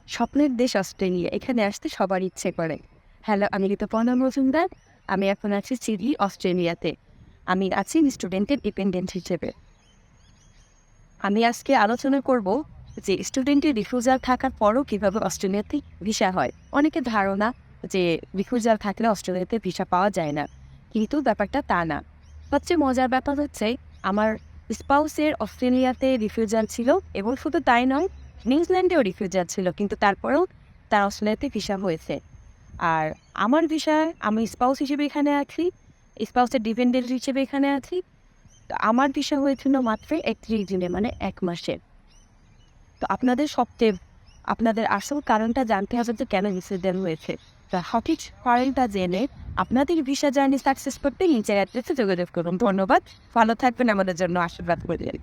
স্বপ্নের দেশ অস্ট্রেলিয়া, এখানে আসতে সবার ইচ্ছে করে। হ্যালো, আমি ঋতুপর্ণা মজুমদার। আমি এখন আছি সিডনি, অস্ট্রেলিয়াতে। আমি আছি স্টুডেন্টের ডিপেন্ডেন্ট হিসেবে। আমি আজকে আলোচনা করব যে স্টুডেন্টের রিফিউজাল থাকার পরও কীভাবে অস্ট্রেলিয়াতে ভিসা হয়। অনেকের ধারণা যে রিফিউজাল থাকলে অস্ট্রেলিয়াতে ভিসা পাওয়া যায় না, কিন্তু ব্যাপারটা তা না। সবচেয়ে মজার ব্যাপার হচ্ছে আমার স্পাউসের অস্ট্রেলিয়াতে রিফিউজাল ছিল, এবং শুধু তাই নয়, নিউজিল্যান্ডেও রিফিউজাল ছিল, কিন্তু তারপরেও তার অস্ট্রেলিয়াতে ভিসা হয়েছে। আর আমার ভিসায় আমি স্পাউস হিসেবে এখানে আছি, স্পাউসের ডিপেন্ডেন্ট হিসেবে এখানে আছি। তো আমার ভিসা হয়েছিল মাত্র 31 দিনে, মানে 1 মাসে। তো আপনাদের আসল কারণটা জানতে হবে যে কেন ভিসা দেন হয়েছে। তো সঠিক কারণটা জেনে আপনাদের ভিসা জার্নি সাকসেস করতে নিচের অ্যাড্রেসে যোগাযোগ করুন। ধন্যবাদ। ভালো থাকবেন, আমাদের জন্য আশীর্বাদ করবেন।